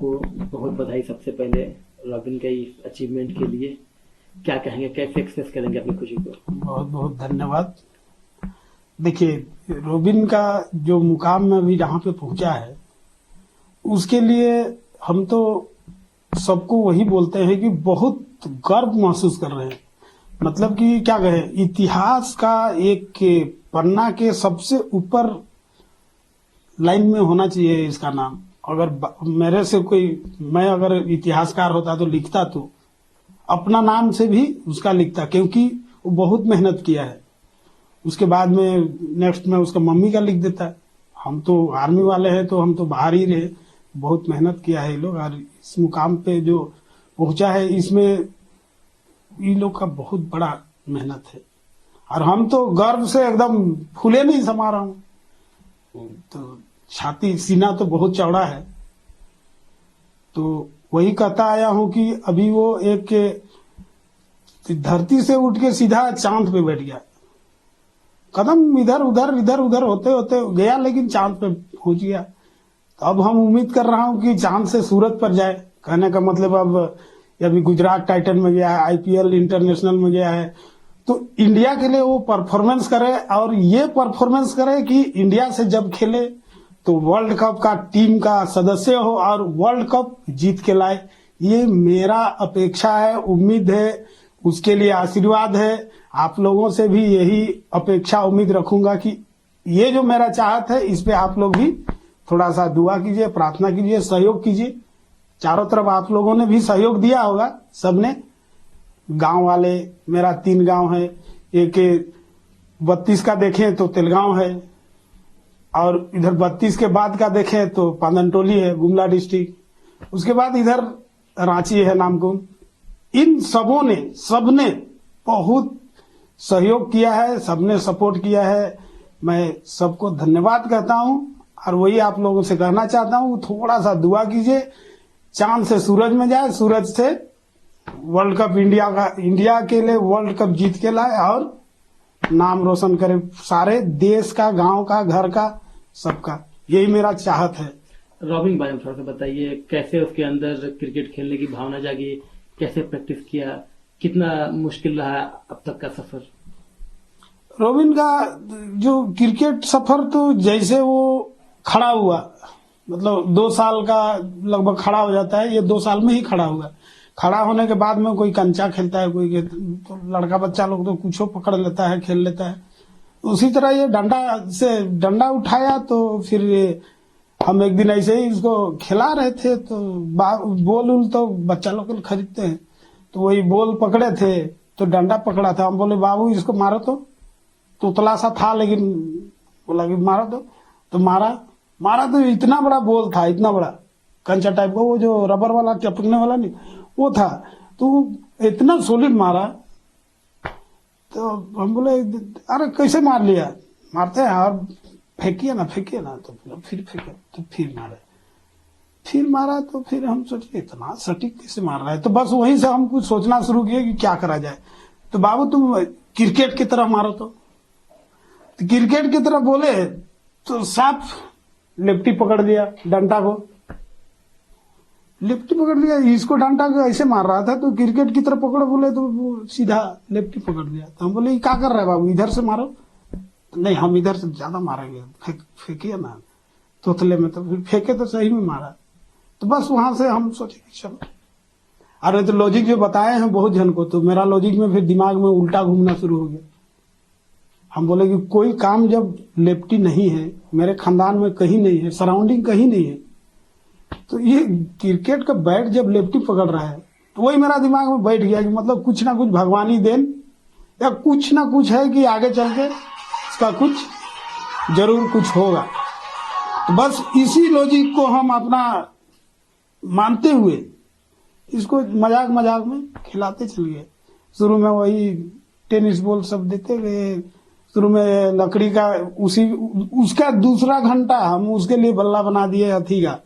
आपको बहुत बधाई सबसे पहले रॉबिन के इस अचीवमेंट के लिए। क्या कहेंगे, कैसे एक्सप्रेस करेंगे अपनी खुशी को? बहुत बहुत धन्यवाद। देखिए, रॉबिन का जो मुकाम में अभी जहाँ पे पहुंचा है उसके लिए हम तो सबको वही बोलते हैं कि बहुत गर्व महसूस कर रहे हैं। मतलब कि क्या कहे, इतिहास का एक पन्ना के सबसे ऊपर लाइन में होना चाहिए इसका नाम। अगर मेरे से मैं अगर इतिहासकार होता तो लिखता तो अपना नाम से भी उसका लिखता, क्योंकि वो बहुत मेहनत किया है। उसके बाद में नेक्स्ट में उसका मम्मी का लिख देता है। हम तो आर्मी वाले हैं तो हम तो बाहर ही रहे, बहुत मेहनत किया है ये लोग, और इस मुकाम पे जो पहुंचा है इसमें ये लोग का बहुत बड़ा मेहनत है। और हम तो गर्व से एकदम फूले नहीं समा रहा हूं। तो छाती सीना तो बहुत चौड़ा है। तो वही कहता आया हूं कि अभी वो एक धरती से उठ के सीधा चांद पे बैठ गया। कदम इधर उधर होते होते गया, लेकिन चांद पे पहुंच गया। तो अब हम उम्मीद कर रहा हूं कि चांद से सूरज पर जाए। कहने का मतलब अब अभी गुजरात टाइटन में गया है, आईपीएल इंटरनेशनल में गया है, तो इंडिया के लिए वो परफॉर्मेंस करे, और ये परफॉर्मेंस करे कि इंडिया से जब खेले तो वर्ल्ड कप का टीम का सदस्य हो और वर्ल्ड कप जीत के लाए। ये मेरा अपेक्षा है, उम्मीद है, उसके लिए आशीर्वाद है। आप लोगों से भी यही अपेक्षा उम्मीद रखूंगा कि ये जो मेरा चाहत है इस पे आप लोग भी थोड़ा सा दुआ कीजिए, प्रार्थना कीजिए, सहयोग कीजिए। चारों तरफ आप लोगों ने भी सहयोग दिया होगा, सबने। गांव वाले, मेरा 3 गांव है, एक 32 का देखें तो तेलगांव है, और इधर 32 के बाद का देखें तो पांदनटोली है, गुमला डिस्ट्रिक्ट। उसके बाद इधर रांची है, नामकुम। इन सबने बहुत सहयोग किया है, सबने सपोर्ट किया है। मैं सबको धन्यवाद कहता हूं, और वही आप लोगों से कहना चाहता हूं, थोड़ा सा दुआ कीजिए, चांद से सूरज में जाए, सूरज से वर्ल्ड कप इंडिया के लिए वर्ल्ड कप जीत के लाए और नाम रोशन करे, सारे देश का, गांव का, घर का, सबका। यही मेरा चाहत है। रॉबिन बारे में थोड़ा सा बताइए, कैसे उसके अंदर क्रिकेट खेलने की भावना जागी, कैसे प्रैक्टिस किया, कितना मुश्किल रहा अब तक का सफर? रॉबिन का जो क्रिकेट सफर, तो जैसे वो खड़ा हुआ, मतलब 2 साल का लगभग खड़ा हो जाता है, ये 2 साल में ही खड़ा हुआ। खड़ा होने के बाद में कोई कंचा खेलता है, कोई तो लड़का बच्चा लोग तो कुछ पकड़ लेता है, खेल लेता है। उसी तरह ये डंडा उठाया, तो फिर हम एक दिन ऐसे ही इसको खिला रहे थे, तो बॉल तो बच्चा लोग खरीदते हैं, तो वही बॉल पकड़े थे, तो डंडा पकड़ा था। हम बोले बाबू इसको मारो, तो उतला सा था, लेकिन बोला कि मारो, तो मारा तो इतना बड़ा बॉल था, इतना बड़ा कंचा टाइप का, वो जो रबर वाला टपकने वाला नहीं, वो था। तो इतना सॉलिड मारा, तो हम बोले अरे कैसे मार लिया? मारते हैं और फेंकिए ना, तो फिर फेंके, तो फिर मारा, तो फिर हम सोचे इतना सटीक कैसे मार रहा है। तो बस वहीं से हम कुछ सोचना शुरू किए कि क्या करा जाए। तो बाबू तुम क्रिकेट की तरह मारो, तो क्रिकेट की तरह बोले तो साफ लेफ्टी पकड़ लिया, डंडा को लेफ्टी पकड़ लिया, इसको डंडा को ऐसे मार रहा था, तो क्रिकेट की तरह पकड़ो बोले तो वो सीधा लेफ्टी पकड़ लिया। तो हम बोले क्या कर रहा है बाबू, इधर से मारो। तो नहीं, हम इधर से ज्यादा मारेंगे, फेंकिए ना तोतले में। तो फिर फेंके तो सही में मारा। तो बस वहां से हम सोचे कि चलो। अरे तो लॉजिक जो बताए हैं बहुत जन को, तो मेरा लॉजिक में फिर दिमाग में उल्टा घूमना शुरू हो गया। हम बोले कि कोई काम जब लेफ्टी नहीं है, मेरे खानदान में कहीं नहीं है, सराउंडिंग कहीं नहीं है, तो ये क्रिकेट का बैट जब लेफ्टी पकड़ रहा है, तो वही मेरा दिमाग में बैठ गया कि मतलब कुछ ना कुछ भगवानी देन या कुछ ना कुछ है कि आगे चल के इसका कुछ जरूर कुछ होगा। तो बस इसी लॉजिक को हम अपना मानते हुए इसको मजाक में खिलाते चल गए। शुरू में वही टेनिस बॉल सब देते गए। शुरू में लकड़ी का उसका दूसरा घंटा हम उसके लिए बल्ला बना दिए, अथी का,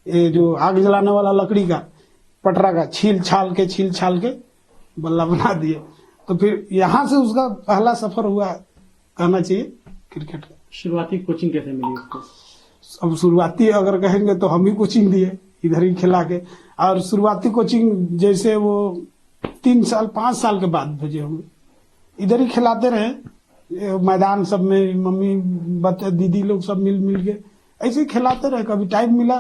ये जो आग जलाने वाला लकड़ी का पटरा का छील छाल के बल्ला बना दिए। तो फिर यहाँ से उसका पहला सफर हुआ, कहना चाहिए, क्रिकेट का। शुरुआती कोचिंग कैसे मिली उसको? अब शुरुआती अगर कहेंगे तो हम ही कोचिंग दिए। इधर ही खिला के। और शुरुआती कोचिंग जैसे वो 3 साल 5 साल के बाद भेजे होंगे, इधर ही खिलाते रहे मैदान सब में, मम्मी बच्चे दीदी लोग सब मिल मिल के ऐसे ही खिलाते रहे। कभी टाइम मिला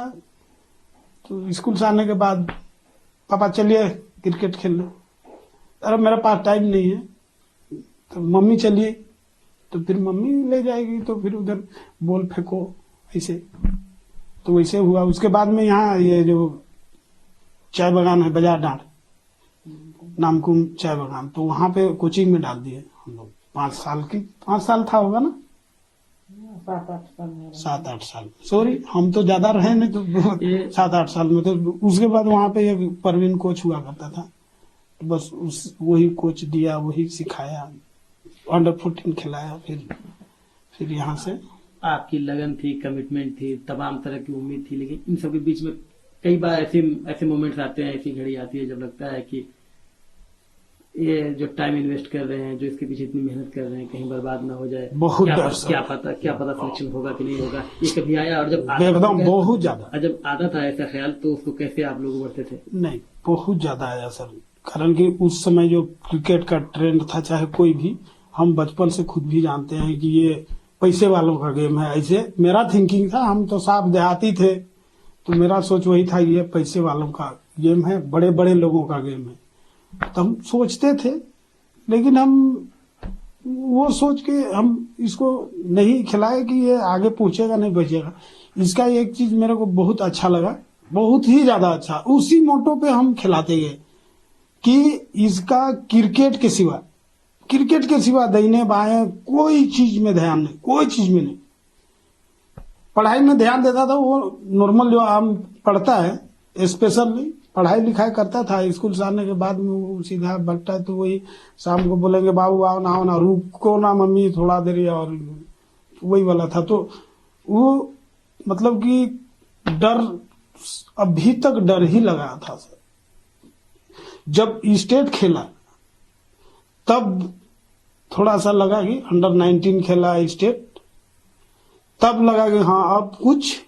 तो स्कूल से आने के बाद पापा चलिए क्रिकेट खेलने, अरे मेरे पास टाइम नहीं है, तो मम्मी चलिए, तो फिर मम्मी ले जाएगी, तो फिर उधर बॉल फेंको ऐसे। तो वैसे हुआ। उसके बाद में यहाँ ये जो चाय बागान है बाजार डांड, नामकुम चाय बागान, तो वहां पे कोचिंग में डाल दिए हम लोग। 5 साल था होगा ना, 7-8 साल, सॉरी हम तो ज्यादा रहे नहीं, तो 7-8 साल में। तो उसके बाद वहां पे एक परवीन कोच हुआ करता था, तो बस वही कोच दिया, वही सिखाया, अंडर 14 खिलाया। फिर यहाँ से आपकी लगन थी, कमिटमेंट थी, तमाम तरह की उम्मीद थी, लेकिन इन सब के बीच में कई बार ऐसे मोमेंट्स आते हैं, ऐसी घड़ी आती है जब लगता है कि ये जो टाइम इन्वेस्ट कर रहे हैं, जो इसके पीछे इतनी मेहनत कर रहे हैं, कहीं बर्बाद ना हो जाए। बहुत क्या पता सिलेक्शन होगा कि नहीं होगा, ये कभी आया? और जब एकदम बहुत ज्यादा, जब आता था ऐसा ख्याल, तो उसको कैसे आप लोग उभरते थे? नहीं, बहुत ज्यादा आया सर, कारण कि उस समय जो क्रिकेट का ट्रेंड था, चाहे कोई भी, हम बचपन से खुद भी जानते हैं कि ये पैसे वालों का गेम है। ऐसे मेरा थिंकिंग था, हम तो साफ देहाती थे, तो मेरा सोच वही था, ये पैसे वालों का गेम है, बड़े बड़े लोगों का गेम है। तो हम सोचते थे, लेकिन हम वो सोच के हम इसको नहीं खिलाए कि ये आगे पहुंचेगा नहीं बचेगा। इसका एक चीज मेरे को बहुत अच्छा लगा, बहुत ही ज्यादा अच्छा, उसी मोटो पे हम खिलाते गए कि इसका क्रिकेट के सिवा दाहिने बाएं कोई चीज में ध्यान नहीं, कोई चीज में नहीं। पढ़ाई में ध्यान देता था, वो नॉर्मल जो आम पढ़ता है, स्पेशल पढ़ाई लिखाई करता था। स्कूल से आने के बाद में वो सीधा बट्टा, तो वही शाम को बोलेंगे बाबू आओ ना, रुको ना मम्मी थोड़ा देर, और वही वाला था। तो वो मतलब कि डर, अभी तक डर ही लगा था सर। जब स्टेट खेला तब थोड़ा सा लगा कि अंडर 19 खेला स्टेट, तब लगा कि हाँ अब कुछ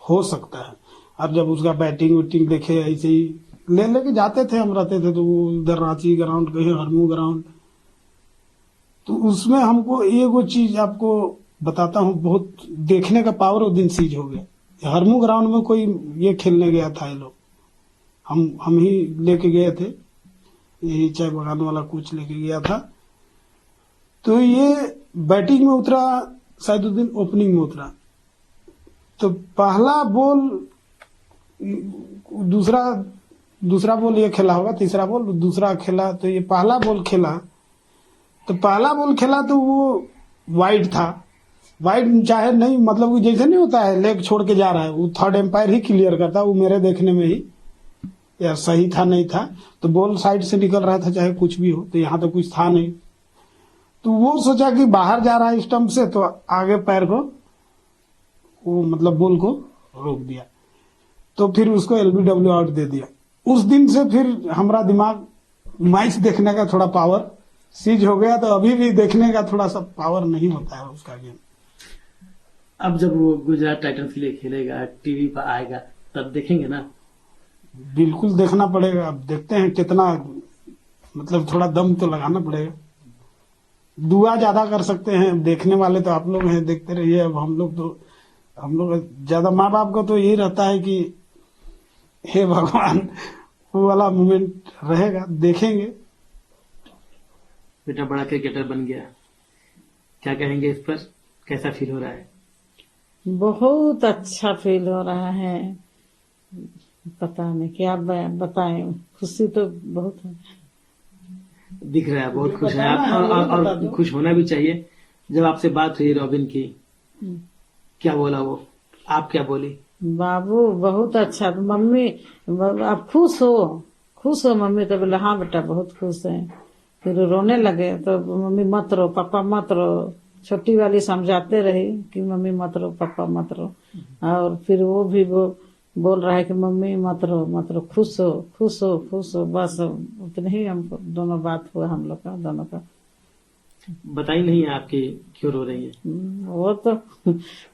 हो सकता है। अब जब उसका बैटिंग वैटिंग देखे, ऐसे ही लेके जाते थे, हम रहते थे तो उधर रांची ग्राउंड, कहीं हरमू ग्राउंड, तो उसमें हमको एक चीज आपको बताता हूँ, बहुत देखने का पावर उस दिन सीज हो गया। हरमू ग्राउंड में कोई ये खेलने गया था, ये लोग हम ही लेके गए थे, यही चाय बागान वाला कोच लेके गया था। तो ये बैटिंग में उतरा, शायद उस दिन ओपनिंग में उतरा, तो पहला बॉल, दूसरा बॉल ये खेला होगा, तीसरा बॉल दूसरा खेला, तो ये पहला बॉल खेला, तो वो वाइड था। वाइड चाहे नहीं, मतलब जैसे नहीं होता है लेग छोड़ के जा रहा है, वो थर्ड एम्पायर ही क्लियर करता, वो मेरे देखने में ही या सही था नहीं था, तो बॉल साइड से निकल रहा था, चाहे कुछ भी हो, तो यहाँ तो कुछ था नहीं। तो वो सोचा कि बाहर जा रहा है स्टंप से, तो आगे पैर को वो मतलब बॉल को रोक दिया, तो फिर उसको LBW आउट दे दिया। उस दिन से फिर हमारा दिमाग मैच देखने का थोड़ा पावर सीज हो गया, तो अभी भी देखने का थोड़ा सा पावर नहीं होता है उसका गेम। अब जब वो गुजरात टाइटंस के लिए खेलेगा, टीवी पर आएगा, तब देखेंगे ना? बिल्कुल देखना पड़ेगा। अब देखते हैं कितना, मतलब थोड़ा दम तो लगाना पड़ेगा। दुआ ज्यादा कर सकते हैं, देखने वाले तो आप लोग हैं, देखते रहिए। अब हम लोग ज्यादा, माँ बाप को तो यही रहता है कि हे भगवान, वो वाला मोमेंट रहेगा, देखेंगे। बेटा बड़ा क्रिकेटर बन गया, क्या कहेंगे इस पर? कैसा फील हो रहा है? बहुत अच्छा फील हो रहा है, पता नहीं क्या बताएं, खुशी तो बहुत है। दिख रहा है बहुत खुश है आप, और खुश होना भी चाहिए। जब आपसे बात हुई रॉबिन की, क्या बोला वो, आप क्या बोली? बाबू बहुत अच्छा, मम्मी आप खुश हो मम्मी? तो बोले हाँ बेटा बहुत खुश है। फिर रोने लगे, तो मम्मी मत रो, पापा मत रो। छोटी वाली समझाते रही कि मम्मी मत रो, पापा मत रो, और फिर वो भी बोल रहा है कि मम्मी मत रो, खुश हो। बस उतने ही हमको दोनों बात हुआ, हम लोग का दोनों का। बताई नहीं आपकी क्यों रो रही है? वो तो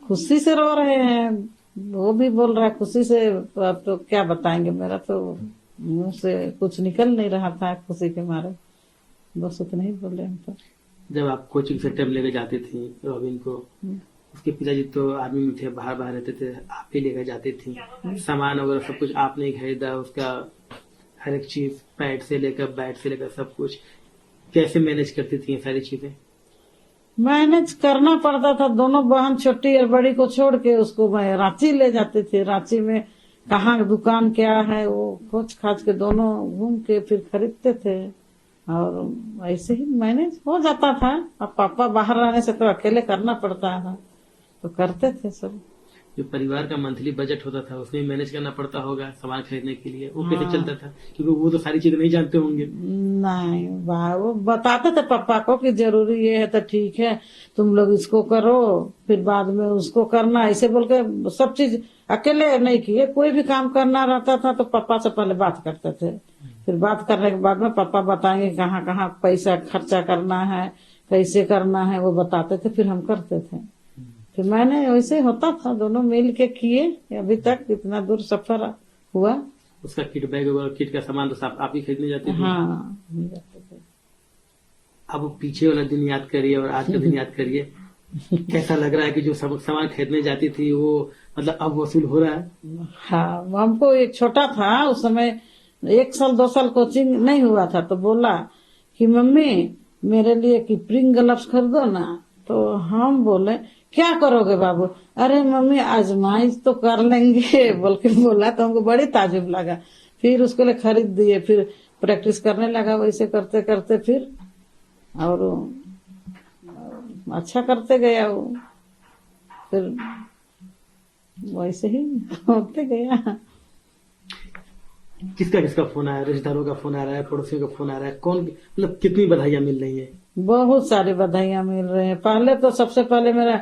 खुशी से रो रहे हैं, वो भी बोल रहा है खुशी से। अब तो क्या बताएंगे, मेरा तो मुंह से कुछ निकल नहीं रहा था खुशी के मारे, बस उतना ही बोले हम तो। जब आप कोचिंग सेंटर लेके जाती थी रॉबिन को, उसके पिताजी तो आर्मी में थे, बाहर बाहर रहते थे, आप ही लेकर जाती थी, सामान वगैरह सब कुछ आपने ही खरीदा, उसका हर एक चीज, पैड से लेकर बैट से लेकर सब कुछ कैसे मैनेज करती थी ये सारी चीजें? मैनेज करना पड़ता था, दोनों बहन छोटी और बड़ी को छोड़ के उसको मैं रांची ले जाते थे। रांची में कहाँ दुकान क्या है वो खोज खाज के दोनों घूम के फिर खरीदते थे, और ऐसे ही मैनेज हो जाता था। अब पापा बाहर रहने से तो अकेले करना पड़ता था, तो करते थे सब। जो परिवार का मंथली बजट होता था उसमें मैनेज करना पड़ता होगा सामान खरीदने के लिए, वो कैसे चलता था? क्योंकि वो तो सारी चीजें नहीं जानते होंगे। नहीं वो बताते थे पापा को कि जरूरी ये है तो ठीक है, तुम लोग इसको करो, फिर बाद में उसको करना, ऐसे बोल के सब चीज अकेले नहीं किए। कोई भी काम करना रहता था तो पापा से पहले बात करते थे, फिर बात करने के बाद में पापा बताएंगे कहाँ कहाँ पैसा खर्चा करना है, कैसे करना है, वो बताते थे, फिर हम करते थे। फिर मैंने वैसे होता था, दोनों मिल के किए, अभी तक इतना दूर सफर हुआ। उसका किट बैग वगैरह, किट का सामान तो सब आप ही खरीदने जाते थे? हाँ जाते थे। अब वो पीछे वाला दिन याद करिए और आज का दिन याद करिए, कैसा लग रहा है कि जो सामान खरीदने जाती थी वो मतलब अब वसूल हो रहा है? हाँ, हमको एक छोटा था उस समय, 1 साल 2 साल कोचिंग नहीं हुआ था, तो बोला कि मम्मी मेरे लिए किपरिंग ग्लव्स खरीदो ना। तो हम बोले क्या करोगे बाबू? अरे मम्मी आजमाइश तो कर लेंगे बोल के बोला, तो हमको बड़ी ताजुब लगा। फिर उसके लिए खरीद दिए, फिर प्रैक्टिस करने लगा वैसे करते करते, फिर और अच्छा करते गया वो, फिर वैसे ही होते गया। किसका फोन आया? रिश्तेदारों का फोन आ रहा है, पड़ोसियों का फोन आ रहा है? कौन मतलब कितनी बधाइयां मिल रही है? बहुत सारी बधाइयां मिल रही हैं। पहले तो सबसे पहले मेरा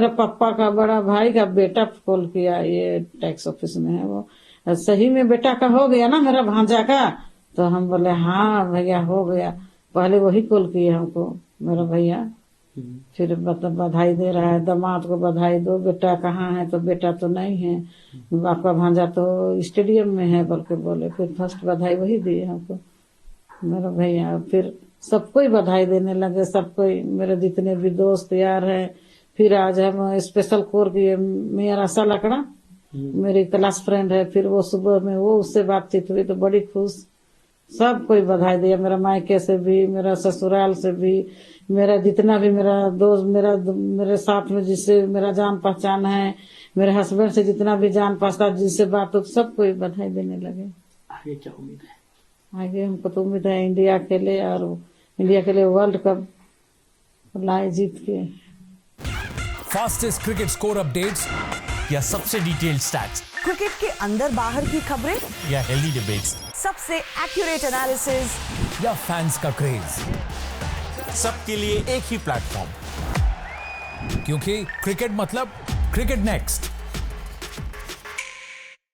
पापा का बड़ा भाई का बेटा कॉल किया, ये टैक्स ऑफिस में है वो, सही में बेटा का हो गया ना मेरा भांजा का? तो हम बोले हाँ भैया हो गया। पहले वही कॉल किया हमको मेरा भैया, फिर बधाई दे रहा है, दामाद को बधाई दो, बेटा कहाँ है? तो बेटा तो नहीं है, आपका भांजा तो स्टेडियम में है बोल के बोले। फिर फर्स्ट बधाई वही दिए हमको मेरा भैया। फिर सबको ही बधाई देने लगे, सबको, मेरे जितने भी दोस्त यार हैं। फिर आज हम स्पेशल कोर की मेयर आशा लकड़ा मेरी क्लास फ्रेंड है, फिर वो सुबह में वो उससे बातचीत हुई तो बड़ी खुश, सब कोई बधाई दिया, मेरा मायके से भी, मेरा ससुराल से भी, मेरा जितना भी मेरा दोस्त, मेरे साथ में जिससे मेरा जान पहचान है, मेरे हस्बैंड से जितना भी जान पहचान जिससे बात हो, सब कोई बधाई देने लगे। आगे क्या उम्मीद है? आगे हमको तो उम्मीद है इंडिया के लिए, और इंडिया के लिए वर्ल्ड कप लाए जीत के। फास्टेस्ट क्रिकेट स्कोर अपडेट्स या सबसे डिटेल्ड स्टैट्स, क्रिकेट के अंदर बाहर की खबरें या हेल्दी डिबेट्स, सबसे एक्यूरेट एनालिसिस या फैंस का क्रेज, सबके लिए एक ही प्लेटफॉर्म, क्योंकि क्रिकेट मतलब क्रिकेट नेक्स्ट।